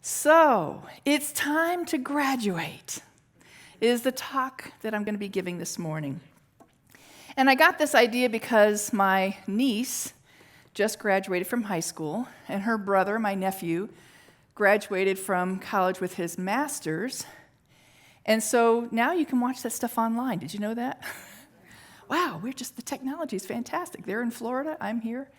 So, it's time to graduate, is the talk that I'm going to be giving this morning. And I got this idea because my niece just graduated from high school, and her brother, my nephew, graduated from college with his master's. And so now you can watch that stuff online. Did you know that? Wow, the technology is fantastic. They're in Florida, I'm here.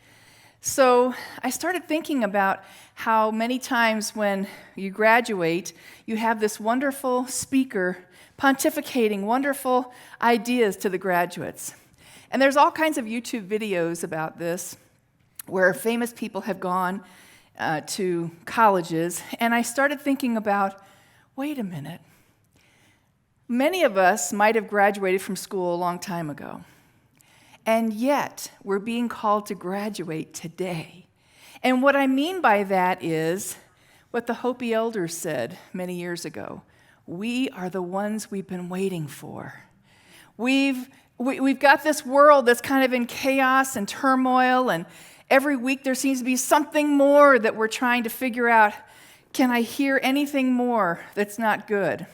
So I started thinking about how many times when you graduate, you have this wonderful speaker pontificating wonderful ideas to the graduates. And there's all kinds of YouTube videos about this where famous people have gone to colleges. And I started thinking about, wait a minute. Many of us might have graduated from school a long time ago. And yet, we're being called to graduate today. And what I mean by that is what the Hopi elders said many years ago. We are the ones we've been waiting for. We've got this world that's kind of in chaos and turmoil, and every week there seems to be something more that we're trying to figure out. Can I hear anything more that's not good?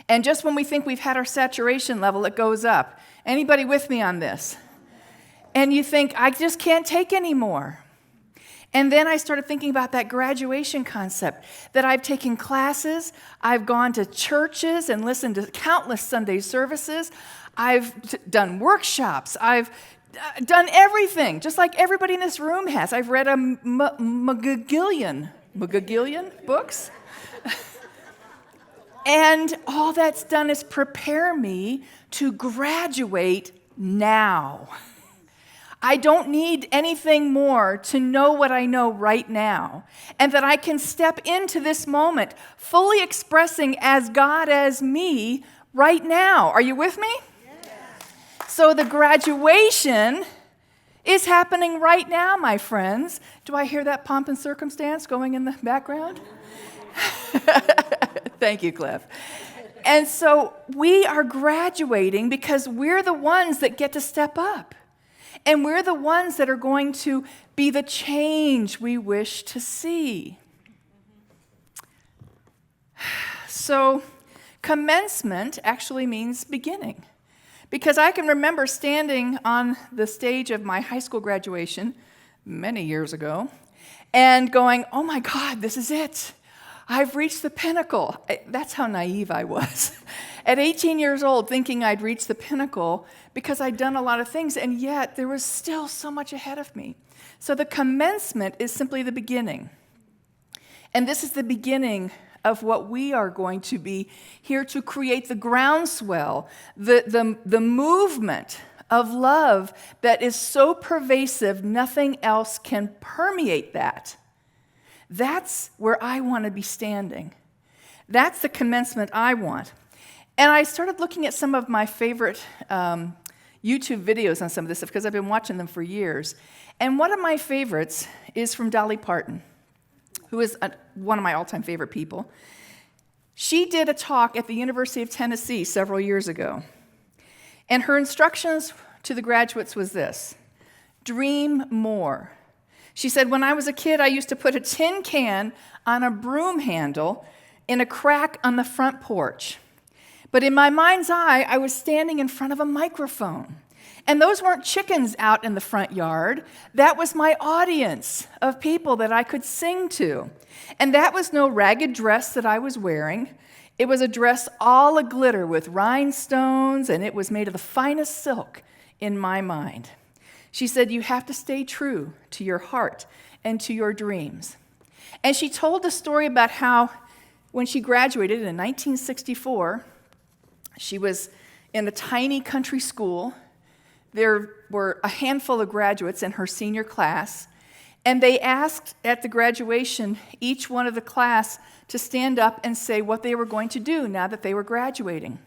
And just when we think we've had our saturation level, it goes up. Anybody with me on this? And you think, I just can't take any more. And then I started thinking about that graduation concept, that I've taken classes, I've gone to churches and listened to countless Sunday services, I've done workshops, I've done everything, just like everybody in this room has. I've read a magagillion books. And all that's done is prepare me to graduate now. I don't need anything more to know what I know right now, and that I can step into this moment fully expressing as God as me right now. Are you with me? Yes. So the graduation is happening right now, my friends. Do I hear that pomp and circumstance going in the background? Thank you, Cliff. And so we are graduating because we're the ones that get to step up. And we're the ones that are going to be the change we wish to see. So commencement actually means beginning. Because I can remember standing on the stage of my high school graduation many years ago and going, oh my God, this is it. I've reached the pinnacle. That's how naive I was. At 18 years old, thinking I'd reached the pinnacle because I'd done a lot of things, and yet there was still so much ahead of me. So the commencement is simply the beginning. And this is the beginning of what we are going to be here to create the groundswell, the movement of love that is so pervasive, nothing else can permeate that. That's where I want to be standing. That's the commencement I want. And I started looking at some of my favorite YouTube videos on some of this stuff because I've been watching them for years. And one of my favorites is from Dolly Parton, who is one of my all-time favorite people. She did a talk at the University of Tennessee several years ago. And her instructions to the graduates was this: dream more. She said, when I was a kid, I used to put a tin can on a broom handle in a crack on the front porch. But in my mind's eye, I was standing in front of a microphone. And those weren't chickens out in the front yard. That was my audience of people that I could sing to. And that was no ragged dress that I was wearing. It was a dress all a-glitter with rhinestones, and it was made of the finest silk in my mind. She said, you have to stay true to your heart and to your dreams. And she told a story about how when she graduated in 1964, she was in a tiny country school. There were a handful of graduates in her senior class, and they asked at the graduation each one of the class to stand up and say what they were going to do now that they were graduating.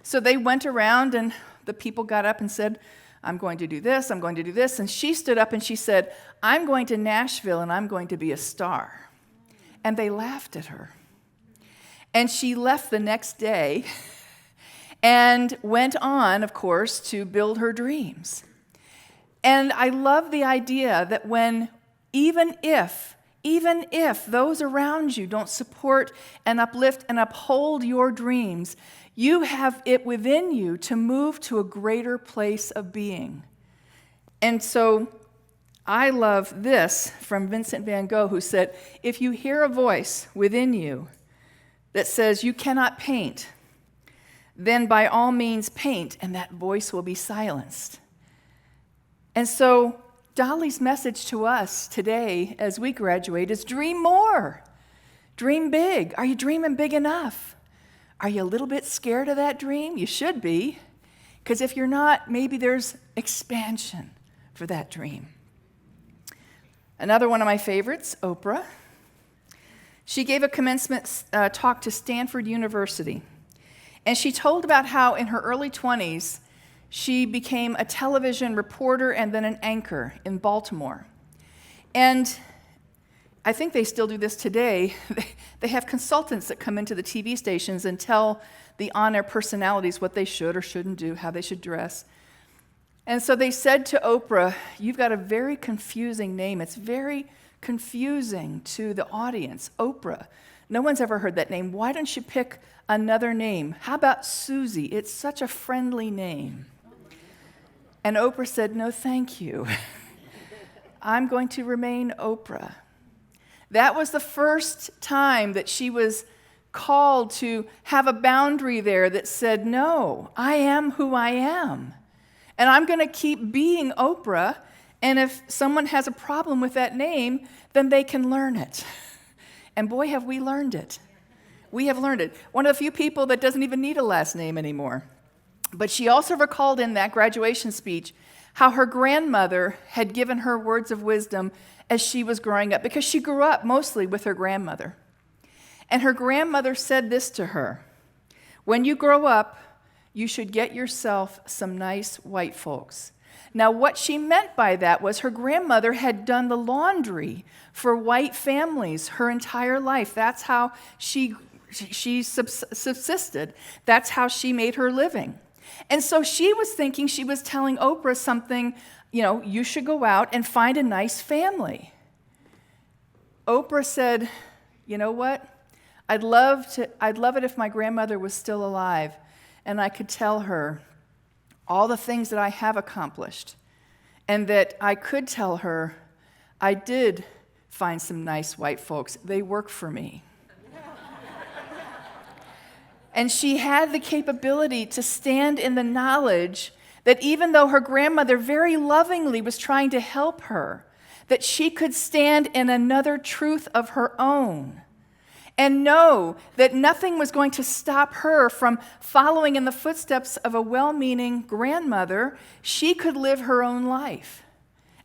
So they went around, and the people got up and said, I'm going to do this, I'm going to do this. And she stood up and she said, I'm going to Nashville and I'm going to be a star. And they laughed at her. And she left the next day and went on, of course, to build her dreams. And I love the idea that even if Even if those around you don't support and uplift and uphold your dreams, you have it within you to move to a greater place of being. And so I love this from Vincent van Gogh, who said, if you hear a voice within you that says you cannot paint, then by all means paint, and that voice will be silenced. And so Dolly's message to us today as we graduate is dream more. Dream big. Are you dreaming big enough? Are you a little bit scared of that dream? You should be. Because if you're not, maybe there's expansion for that dream. Another one of my favorites, Oprah. She gave a commencement talk to Stanford University. And she told about how in her early 20s, she became a television reporter and then an anchor in Baltimore. And I think they still do this today. They have consultants that come into the TV stations and tell the on-air personalities what they should or shouldn't do, how they should dress. And so they said to Oprah, you've got a very confusing name. It's very confusing to the audience. Oprah. No one's ever heard that name. Why don't you pick another name? How about Susie? It's such a friendly name. And Oprah said, no, thank you. I'm going to remain Oprah. That was the first time that she was called to have a boundary there that said, no, I am who I am. And I'm going to keep being Oprah. And if someone has a problem with that name, then they can learn it. And boy, have we learned it. We have learned it. One of the few people that doesn't even need a last name anymore. But she also recalled in that graduation speech how her grandmother had given her words of wisdom as she was growing up, because she grew up mostly with her grandmother. And her grandmother said this to her, when you grow up, you should get yourself some nice white folks. Now, what she meant by that was her grandmother had done the laundry for white families her entire life. That's how she subsisted. That's how she made her living. And so she was thinking, she was telling Oprah something, you should go out and find a nice family. Oprah said, you know what? I'd love it if my grandmother was still alive and I could tell her all the things that I have accomplished, and that I could tell her I did find some nice white folks. They work for me. And she had the capability to stand in the knowledge that even though her grandmother very lovingly was trying to help her, that she could stand in another truth of her own and know that nothing was going to stop her from following in the footsteps of a well-meaning grandmother. She could live her own life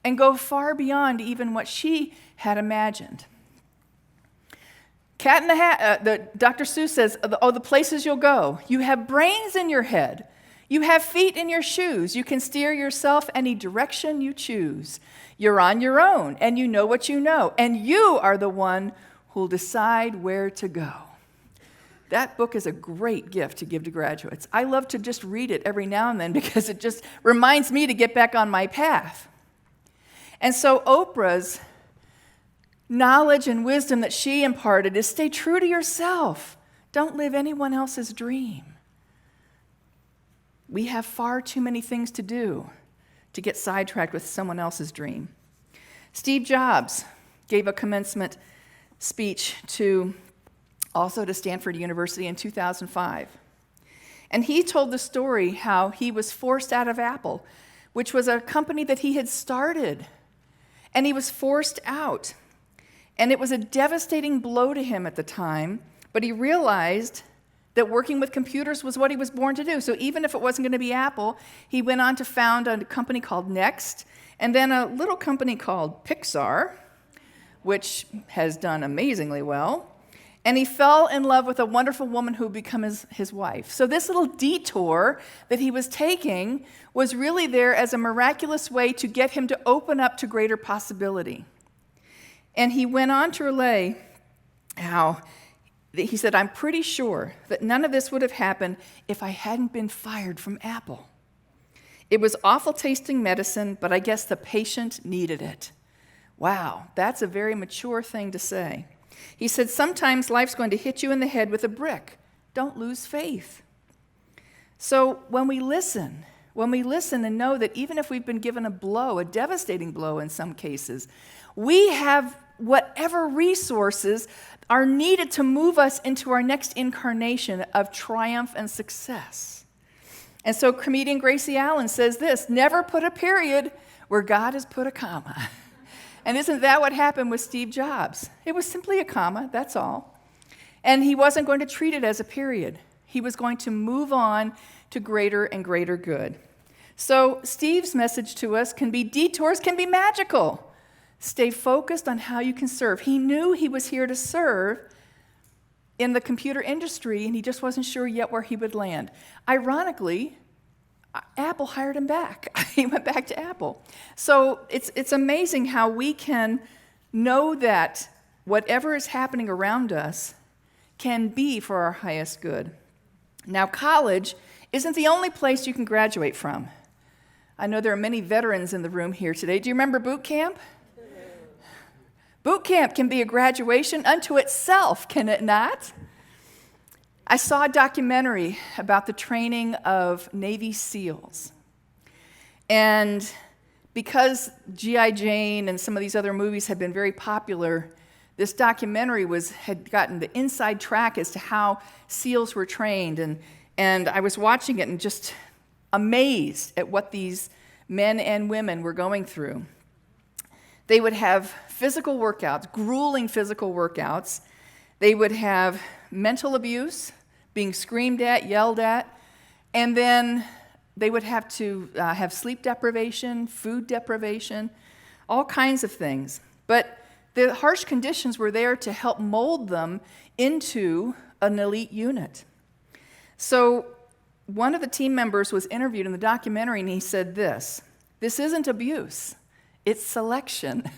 and go far beyond even what she had imagined. Cat in the Hat, Dr. Seuss says, the places you'll go. You have brains in your head. You have feet in your shoes. You can steer yourself any direction you choose. You're on your own, and you know what you know. And you are the one who'll decide where to go. That book is a great gift to give to graduates. I love to just read it every now and then because it just reminds me to get back on my path. And so Oprah's knowledge and wisdom that she imparted is stay true to yourself. Don't live anyone else's dream. We have far too many things to do to get sidetracked with someone else's dream. Steve Jobs gave a commencement speech to Stanford University in 2005. And he told the story how he was forced out of Apple, which was a company that he had started. And he was forced out. And it was a devastating blow to him at the time, but he realized that working with computers was what he was born to do. So even if it wasn't going to be Apple, he went on to found a company called Next, and then a little company called Pixar, which has done amazingly well. And he fell in love with a wonderful woman who would become his wife. So this little detour that he was taking was really there as a miraculous way to get him to open up to greater possibility. And he went on to relay how, he said, I'm pretty sure that none of this would have happened if I hadn't been fired from Apple. It was awful tasting medicine, but I guess the patient needed it. Wow, that's a very mature thing to say. He said, sometimes life's going to hit you in the head with a brick. Don't lose faith. So when we listen and know that even if we've been given a blow, a devastating blow in some cases, we have whatever resources are needed to move us into our next incarnation of triumph and success. And so comedian Gracie Allen says this, never put a period where God has put a comma. And isn't that what happened with Steve Jobs? It was simply a comma, that's all. And he wasn't going to treat it as a period. He was going to move on to greater and greater good. So Steve's message to us can be detours can be magical. Stay focused on how you can serve. He knew he was here to serve in the computer industry, and he just wasn't sure yet where he would land. Ironically, Apple hired him back. He went back to Apple. So it's amazing how we can know that whatever is happening around us can be for our highest good. Now, college isn't the only place you can graduate from. I know there are many veterans in the room here today. Do you remember boot camp? Boot camp can be a graduation unto itself, can it not? I saw a documentary about the training of Navy SEALs. And because G.I. Jane and some of these other movies had been very popular, this documentary had gotten the inside track as to how SEALs were trained. And I was watching it and just amazed at what these men and women were going through. They would have physical workouts, grueling physical workouts. They would have mental abuse, being screamed at, yelled at, and then they would have to have sleep deprivation, food deprivation, all kinds of things. But the harsh conditions were there to help mold them into an elite unit. So one of the team members was interviewed in the documentary, and he said this isn't abuse, it's selection.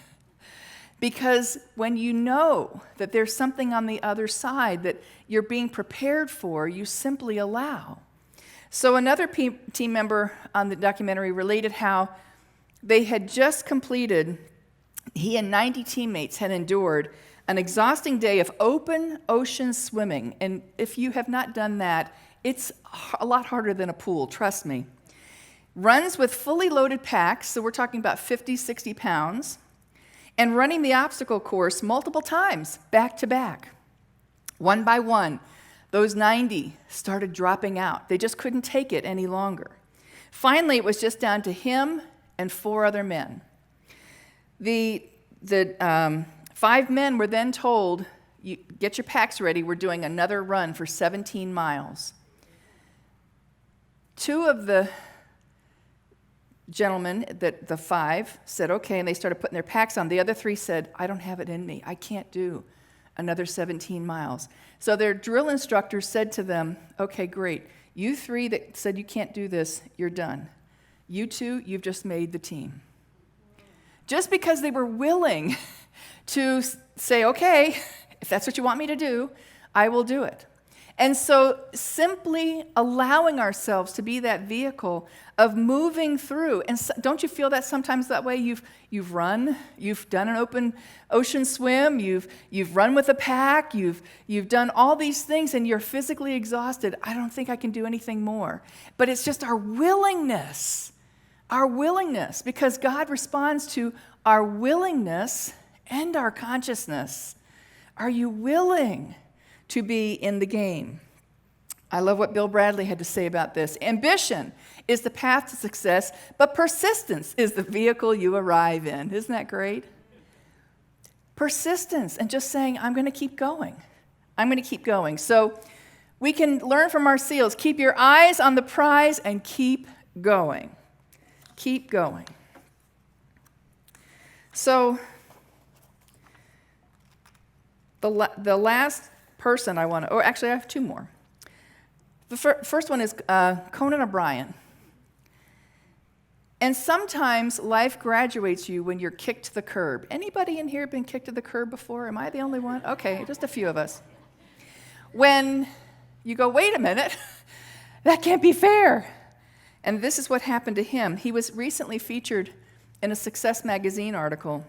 Because when you know that there's something on the other side that you're being prepared for, you simply allow. So another team member on the documentary related how they had just completed, he and 90 teammates had endured an exhausting day of open ocean swimming. And if you have not done that, it's a lot harder than a pool, trust me. Runs with fully loaded packs, so we're talking about 50, 60 pounds, and running the obstacle course multiple times, back to back. One by one, those 90 started dropping out. They just couldn't take it any longer. Finally, it was just down to him and 4 other men. The 5 men were then told, get your packs ready, we're doing another run for 17 miles. 2 of the gentlemen, the 5, said, okay, and they started putting their packs on. The other 3 said, I don't have it in me. I can't do another 17 miles. So their drill instructor said to them, okay, great. You 3 that said you can't do this, you're done. You 2, you've just made the team. Just because they were willing to say, okay, if that's what you want me to do, I will do it. And so simply allowing ourselves to be that vehicle of moving through. And so, don't you feel that sometimes that way? You've run, you've done an open ocean swim, you've run with a pack, you've done all these things, and you're physically exhausted. I don't think I can do anything more. But it's just our willingness, because God responds to our willingness and our consciousness. Are you willing to be in the game? I love what Bill Bradley had to say about this. Ambition is the path to success, but persistence is the vehicle you arrive in. Isn't that great? Persistence and just saying, I'm going to keep going. I'm going to keep going. So we can learn from our SEALs. Keep your eyes on the prize and keep going. Keep going. So the last person I want to, or actually I have 2 more. The first one is Conan O'Brien. And sometimes life graduates you when you're kicked to the curb. Anybody in here been kicked to the curb before? Am I the only one? Okay, just a few of us. When you go, wait a minute, that can't be fair. And this is what happened to him. He was recently featured in a Success magazine article.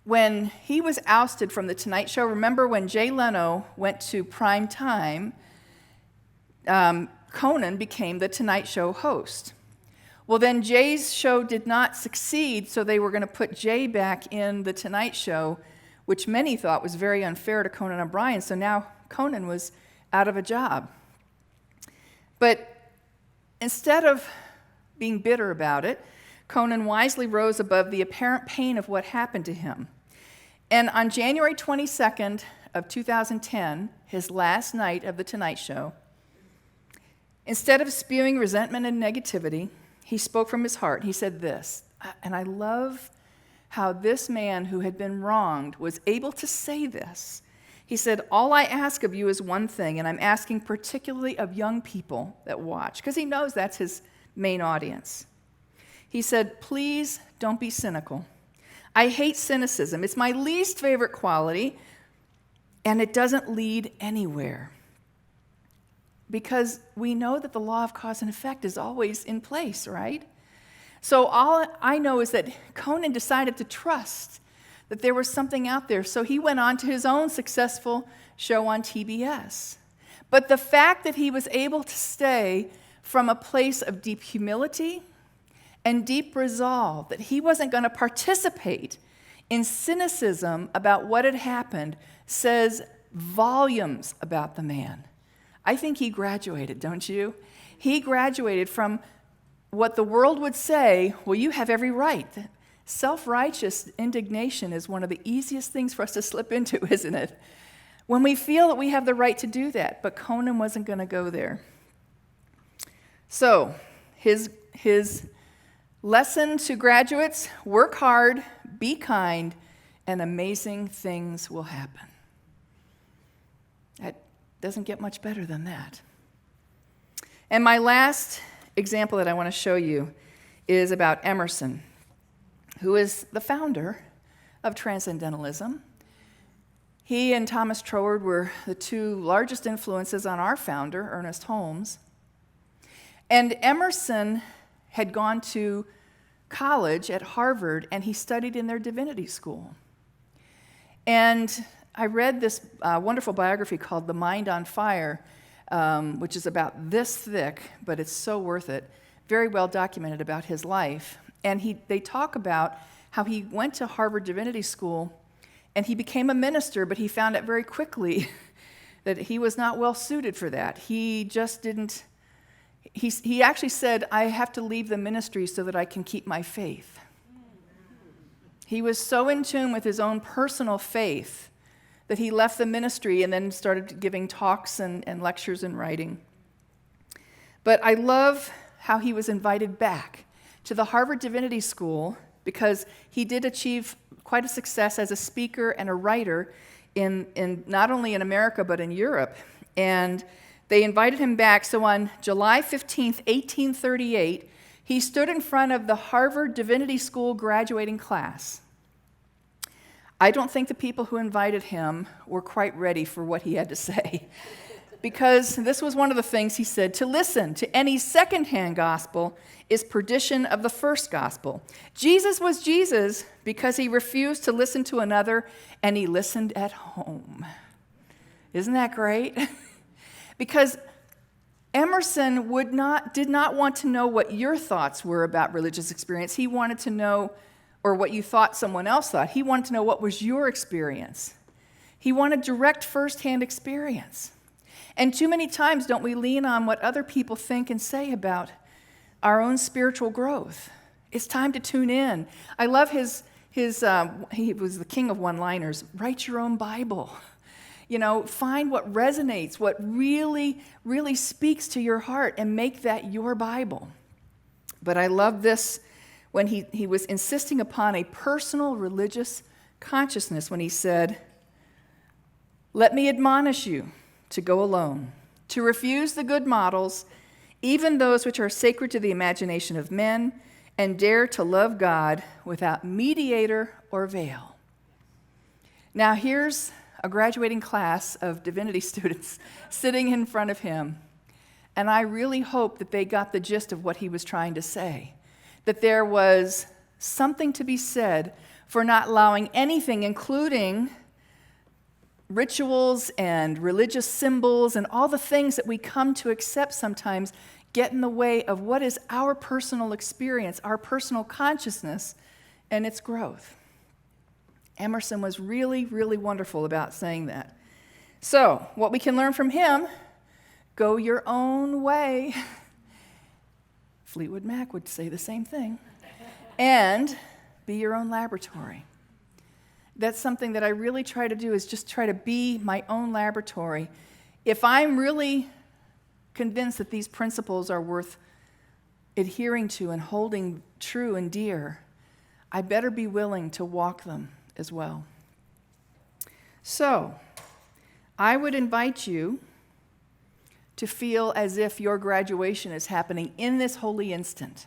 when he was ousted from The Tonight Show, remember when Jay Leno went to prime time, Conan became The Tonight Show host. Well, then Jay's show did not succeed, so they were going to put Jay back in The Tonight Show, which many thought was very unfair to Conan O'Brien, so now Conan was out of a job. But instead of being bitter about it, Conan wisely rose above the apparent pain of what happened to him. And on January 22nd of 2010, his last night of The Tonight Show, instead of spewing resentment and negativity, he spoke from his heart. He said this, and I love how this man who had been wronged was able to say this. He said, all I ask of you is one thing, and I'm asking particularly of young people that watch, because he knows that's his main audience. He said, please don't be cynical. I hate cynicism. It's my least favorite quality, and it doesn't lead anywhere. Because we know that the law of cause and effect is always in place, right? So all I know is that Conan decided to trust that there was something out there. So he went on to his own successful show on TBS. But the fact that he was able to stay from a place of deep humility and deep resolve, that he wasn't going to participate in cynicism about what had happened, says volumes about the man. I think he graduated, don't you? He graduated from what the world would say, well, you have every right. Self-righteous indignation is one of the easiest things for us to slip into, isn't it? When we feel that we have the right to do that, but Conan wasn't going to go there. So, his lesson to graduates, work hard, be kind, and amazing things will happen. That doesn't get much better than that. And my last example that I want to show you is about Emerson, who is the founder of Transcendentalism. He and Thomas Troward were the two largest influences on our founder, Ernest Holmes. And Emerson had gone to college at Harvard, and he studied in their divinity school. And I read this wonderful biography called The Mind on Fire, which is about this thick, but it's so worth it. Very well documented about his life. And they talk about how he went to Harvard Divinity School, and he became a minister, but he found out very quickly that he was not well suited for that. He just didn't. He actually said, I have to leave the ministry so that I can keep my faith. He was so in tune with his own personal faith that he left the ministry and then started giving talks and lectures and writing. But I love how he was invited back to the Harvard Divinity School because he did achieve quite a success as a speaker and a writer in not only in America but in Europe. And they invited him back. So on July 15th, 1838, he stood in front of the Harvard Divinity School graduating class. I don't think the people who invited him were quite ready for what he had to say, because this was one of the things he said: to listen to any second-hand gospel is perdition of the first gospel. Jesus was Jesus because he refused to listen to another, and he listened at home. Isn't that great? Because Emerson did not want to know what your thoughts were about religious experience. He wanted to know, or what you thought someone else thought. He wanted to know what was your experience. He wanted direct firsthand experience. And too many times don't we lean on what other people think and say about our own spiritual growth. It's time to tune in. I love he was the king of one-liners. Write your own Bible. Find what resonates, what really, really speaks to your heart, and make that your Bible. But I love this when he was insisting upon a personal religious consciousness when he said, "Let me admonish you to go alone, to refuse the good models, even those which are sacred to the imagination of men, and dare to love God without mediator or veil." Now here's a graduating class of divinity students sitting in front of him, and I really hope that they got the gist of what he was trying to say, that there was something to be said for not allowing anything, including rituals and religious symbols and all the things that we come to accept sometimes, get in the way of what is our personal experience, our personal consciousness, and its growth. Emerson was really, really wonderful about saying that. So, what we can learn from him, go your own way. Fleetwood Mac would say the same thing. And be your own laboratory. That's something that I really try to do, is just try to be my own laboratory. If I'm really convinced that these principles are worth adhering to and holding true and dear, I better be willing to walk them as well. So, I would invite you to feel as if your graduation is happening in this holy instant.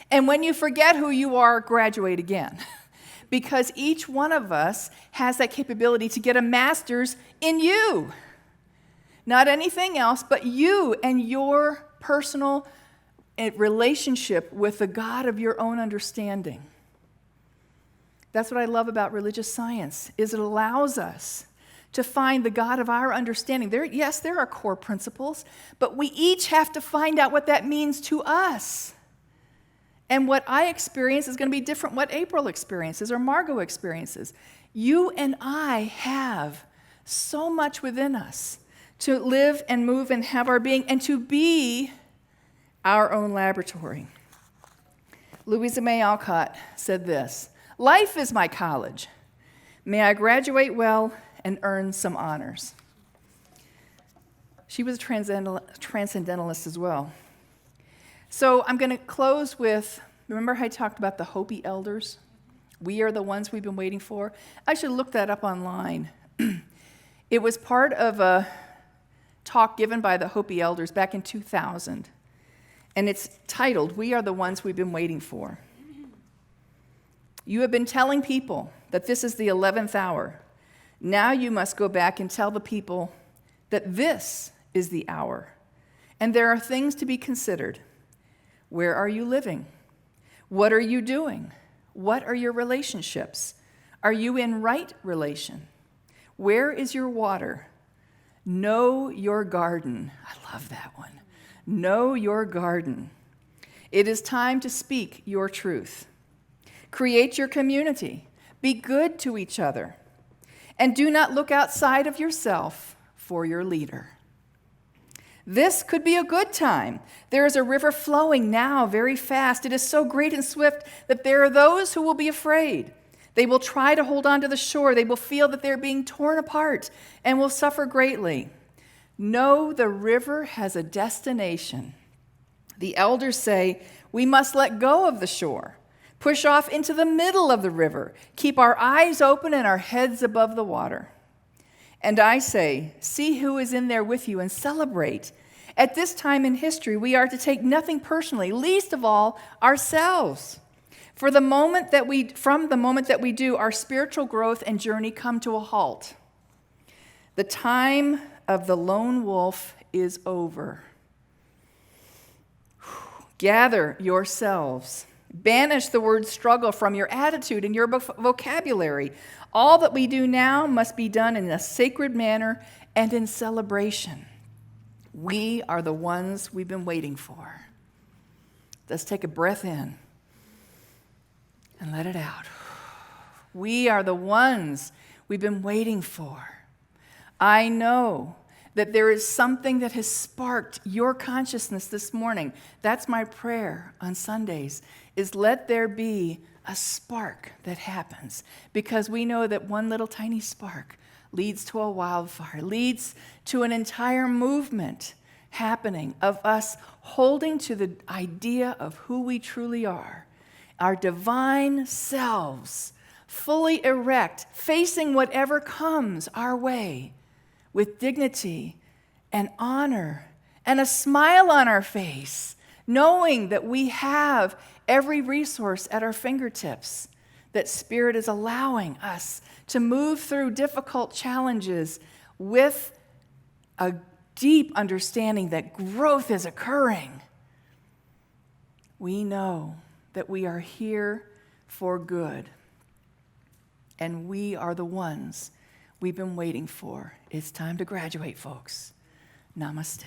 And when you forget who you are, graduate again. Because each one of us has that capability to get a master's in you. Not anything else, but you and your personal relationship with the God of your own understanding. That's what I love about religious science, is it allows us to find the God of our understanding. There are core principles, but we each have to find out what that means to us. And what I experience is going to be different what April experiences or Margot experiences. You and I have so much within us to live and move and have our being and to be our own laboratory. Louisa May Alcott said this: "Life is my college. May I graduate well and earn some honors." She was a transcendentalist as well. So I'm going to close with, remember how I talked about the Hopi elders? We are the ones we've been waiting for. I should look that up online. It was part of a talk given by the Hopi elders back in 2000. And it's titled, "We Are the Ones We've Been Waiting For." "You have been telling people that this is the 11th hour. Now you must go back and tell the people that this is the hour. And there are things to be considered. Where are you living? What are you doing? What are your relationships? Are you in right relation? Where is your water? Know your garden." I love that one. Know your garden. It is time to speak your truth. Create your community. Be good to each other. And do not look outside of yourself for your leader. This could be a good time. There is a river flowing now very fast. It is so great and swift that there are those who will be afraid. They will try to hold on to the shore. They will feel that they're being torn apart and will suffer greatly. Know the river has a destination. The elders say, we must let go of the shore, push off into the middle of the river, keep our eyes open and our heads above the water. And I say, see who is in there with you and celebrate. At this time in history, we are to take nothing personally, least of all ourselves. From the moment that we do, our spiritual growth and journey come to a halt. The time of the lone wolf is over. Gather yourselves. Banish the word struggle from your attitude and your vocabulary. All that we do now must be done in a sacred manner and in celebration. We are the ones we've been waiting for. Let's take a breath in and let it out. We are the ones we've been waiting for. I know that there is something that has sparked your consciousness this morning. That's my prayer on Sundays, is let there be a spark that happens, because we know that one little tiny spark leads to a wildfire, leads to an entire movement happening of us holding to the idea of who we truly are, our divine selves, fully erect, facing whatever comes our way with dignity and honor and a smile on our face, knowing that we have every resource at our fingertips, that Spirit is allowing us to move through difficult challenges with a deep understanding that growth is occurring. We know that we are here for good. and we are the ones we've been waiting for. It's time to graduate, folks. Namaste.